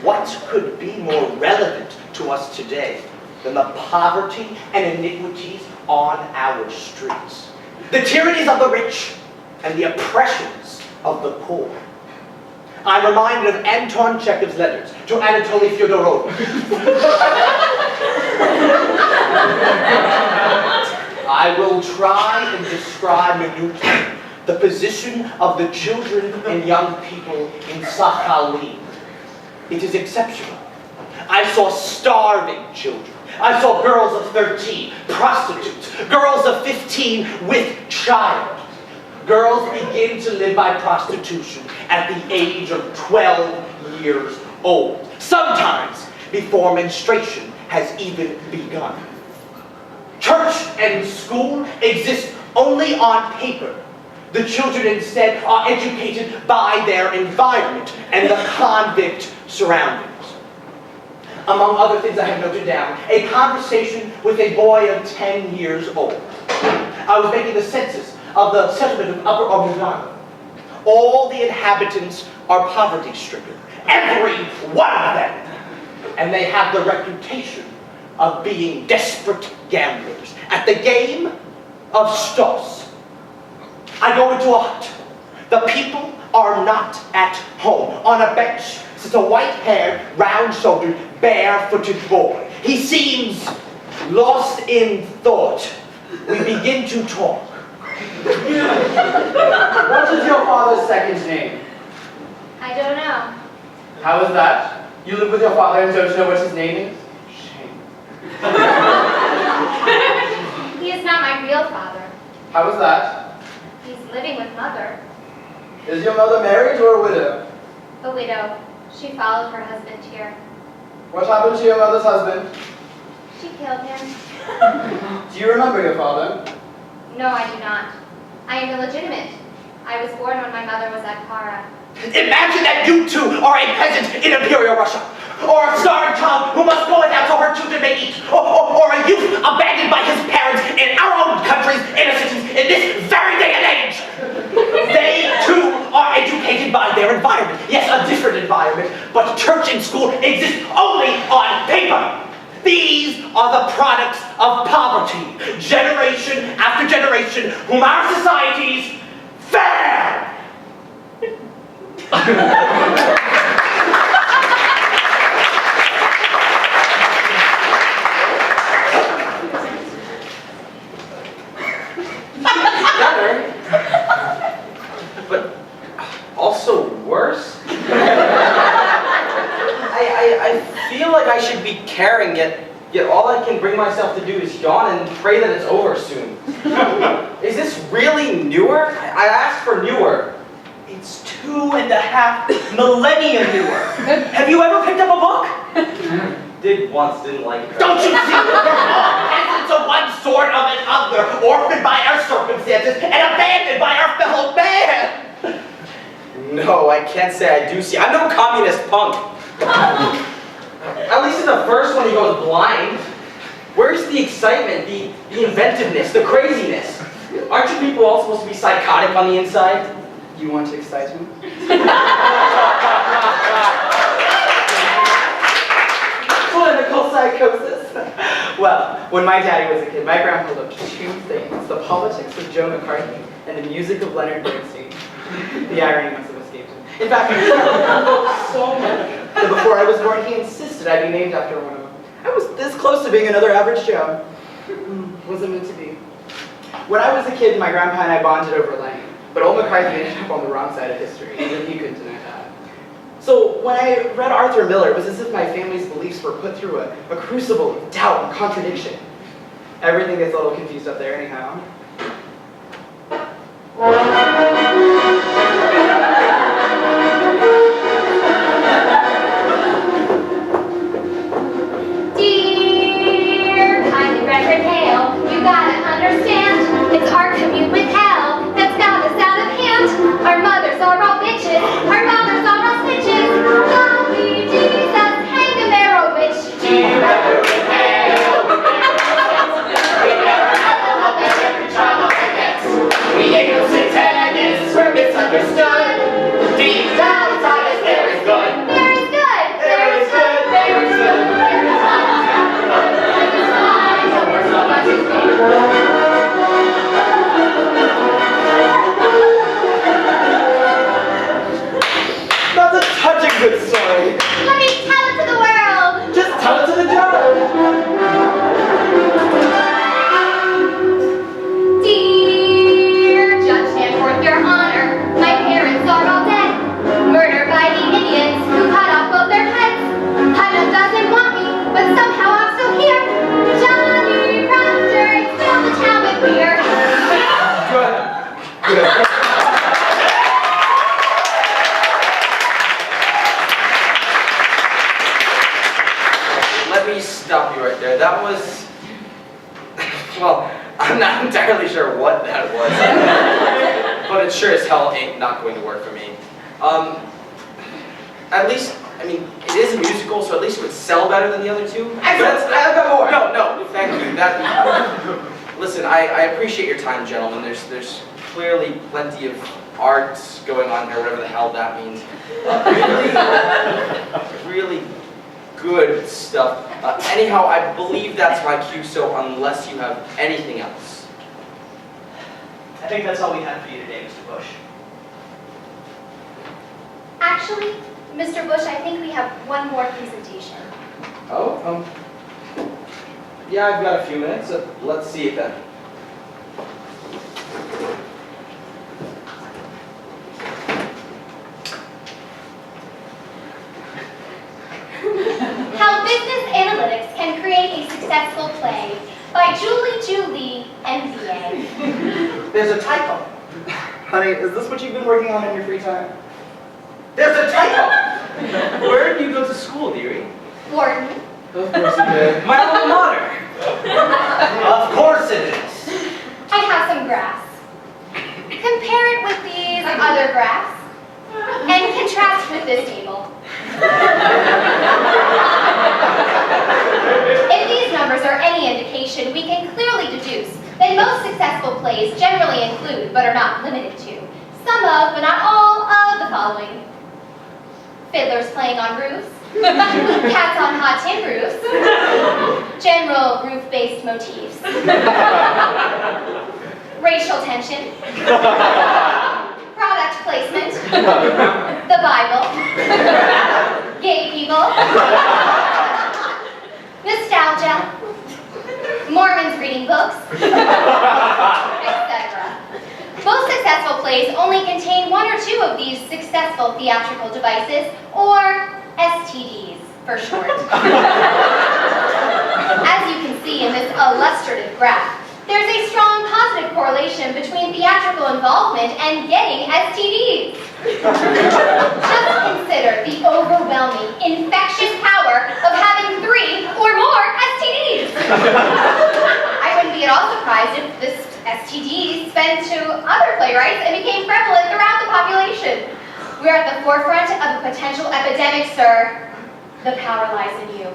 What could be more relevant to us today than the poverty and iniquities on our streets? The tyrannies of the rich and the oppressions of the poor. I'm reminded of Anton Chekhov's letters to Anatoly Fyodorovich. I will try and describe minutely the position of the children and young people in Sakhalin. It is exceptional. I saw starving children. I saw girls of 13, prostitutes, girls of 15 with child. Girls begin to live by prostitution at the age of 12 years old, sometimes before menstruation has even begun. Church and school exist only on paper. The children instead are educated by their environment and the convict surroundings. Among other things I have noted down, a conversation with a boy of 10 years old. I was making the census of the settlement of Upper Ormuzgan. All the inhabitants are poverty-stricken, every one of them. And they have the reputation of being desperate gamblers at the game of Stoss. I go into a hut. The people are not at home. On a bench sits a white-haired, round-shouldered, bare-footed boy. He seems lost in thought. We begin to talk. What is your father's second name? I don't know. How is that? You live with your father and don't know what his name is? Shame. He is not my real father. How is that? He's living with mother. Is your mother married or a widow? A widow. She followed her husband here. What happened to your mother's husband? She killed him. Do you remember your father? No, I do not. I am illegitimate. I was born when my mother was at Para. Imagine that you two are a peasant in Imperial Russia, or a starving child who must go without so her children may eat, or a youth abandoned by his parents in our own country's inner cities in this very day and age. They too are educated by their environment. Yes, a different environment, but church and school exist only on paper. These are the products of poverty, generation after generation, whom our societies fail. Better, but also worse. I feel like I should be caring, yet all I can bring myself to do is yawn and pray that it's over soon. Is this really newer? I asked for newer. It's 2.5 millennia newer. Have you ever picked up a book? Did once, didn't like it. Don't you see? We're all peasants of one sort of another, orphaned by our circumstances and abandoned by our fellow man. No, I can't say I do see. I'm no communist punk. At least in the first one he goes blind. Where's the excitement, the inventiveness, the craziness? Aren't you people all supposed to be psychotic on the inside? You want to excite him? Clinical psychosis. Well, when my daddy was a kid, my grandpa loved two things: the politics of Joe McCarthy and the music of Leonard Bernstein. The irony must have escaped him. In fact, he loved so much that before I was born, he insisted I be named after one of them. I was this close to being another average Joe. Wasn't meant to be. When I was a kid, my grandpa and I bonded over land, but old McCarthy ended up on the wrong side of history, and he couldn't deny that. So when I read Arthur Miller, it was as if my family's beliefs were put through a crucible of doubt and contradiction. Everything gets a little confused up there anyhow. Dear kindly record hail, you gotta understand, it's our commute with hell that's got us out of hand. Our mothers are all bitches, our fathers are all snitches. Lovely Jesus, hang in there, oh bitch. Dear record hail, we never had the love that every child gets. We ain't no satanists, we're misunderstood. Deep down that was... Well, I'm not entirely sure what that was. But it sure as hell ain't not going to work for me. At least, I mean, it is a musical, so at least it would sell better than the other two. I've got more. No, thank you. Listen, I appreciate your time, gentlemen. There's clearly plenty of art going on here, whatever the hell that means. Really good stuff. Anyhow, I believe that's my cue, so unless you have anything else. I think that's all we have for you today, Mr. Bush. Actually, Mr. Bush, I think we have one more presentation. Oh, yeah, I've got a few minutes, so let's see it then. How Business Analytics Can Create a Successful Play by Julie, MBA. There's a typo. Honey, is this what you've been working on in your free time? There's a typo. Where do you go to school, dearie? Wharton. Of course you did. My alma mater. Of course it is. I have some graphs. Compare it with these other graphs, and contrast with this table. If these numbers are any indication, we can clearly deduce that most successful plays generally include, but are not limited to, some of, but not all of the following. Fiddlers playing on roofs, cats on hot tin roofs, general roof-based motifs, racial tension, product placement, the Bible, gay people, nostalgia, Mormons reading books, etc. Most successful plays only contain one or two of these successful theatrical devices, or STDs for short. As you can see in this illustrative graph, there's a strong positive correlation between theatrical involvement and getting STDs. Just consider the overwhelming, infectious power of having 3 or more STDs. I wouldn't be at all surprised if this STD sped to other playwrights and became prevalent throughout the population. We're at the forefront of a potential epidemic, sir. The power lies in you.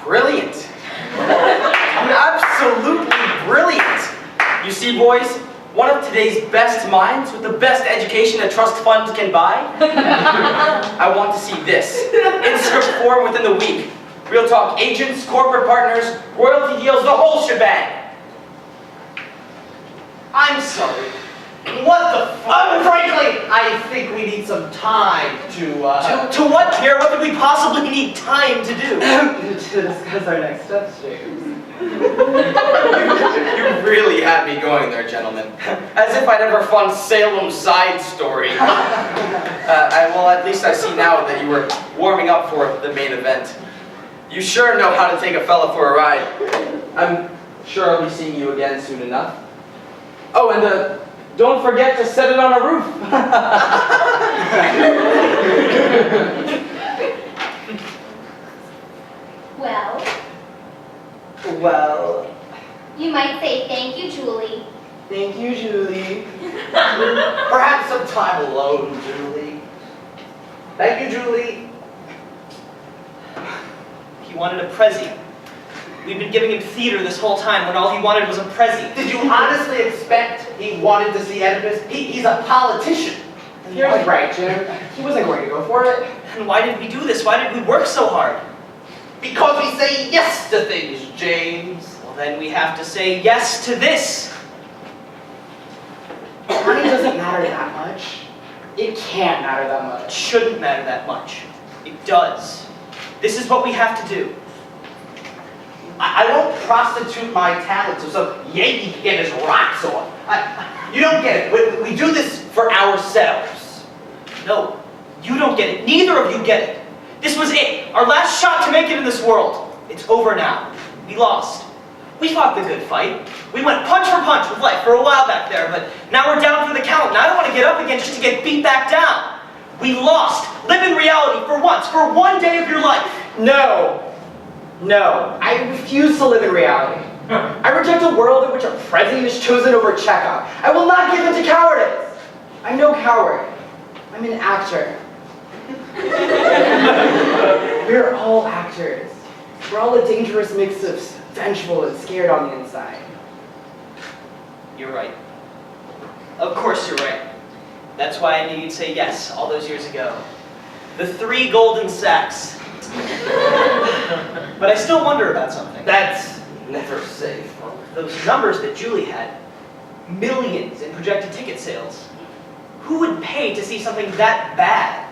Brilliant. Absolutely brilliant. You see, boys, one of today's best minds with the best education a trust fund can buy. I want to see this in script form within the week. Real talk, agents, corporate partners, royalty deals, the whole shebang. I'm sorry. What the frankly, I think we need some time to To what, dear? What could we possibly need time to do? To discuss our next steps, James. You really had me going there, gentlemen. As if I'd ever fund Salem's Side Story. Well, at least I see now that you were warming up for the main event. You sure know how to take a fella for a ride. I'm sure I'll be seeing you again soon enough. Oh, and don't forget to set it on a roof. Well, you might say thank you, Julie. Thank you, Julie. perhaps some time alone, Julie. Thank you, Julie. He wanted a Prezi. We've been giving him theater this whole time when all he wanted was a Prezi. Did you honestly expect he wanted to see Oedipus? He's a politician. You're right, Jim. He wasn't going to go for it. And why did we do this? Why did we work so hard? Because we say yes to things, James. Well, then we have to say yes to this. Money doesn't matter that much. It can't matter that It much. shouldn't matter that much. It does. This is what we have to do. I won't prostitute my talent so some Yankee can get his rocks on. You don't get it. We do this for ourselves. No, you don't get it. Neither of you get it. This was it. Our last shot to make it in this world. It's over now. We lost. We fought the good fight. We went punch for punch with life for a while back there, but now we're down for the count, and I don't want to get up again just to get beat back down. We lost. Live in reality for once, for one day of your life. No. No. I refuse to live in reality. I reject a world in which a president is chosen over Chekhov. I will not give in to cowardice. I'm no coward. I'm an actor. We're all actors. We're all a dangerous mix of vengeful and scared on the inside. You're right. Of course you're right. That's why I knew you'd say yes all those years ago. The 3 golden sacks. But I still wonder about something. That's never safe. Those numbers that Julie had. Millions in projected ticket sales. Who would pay to see something that bad?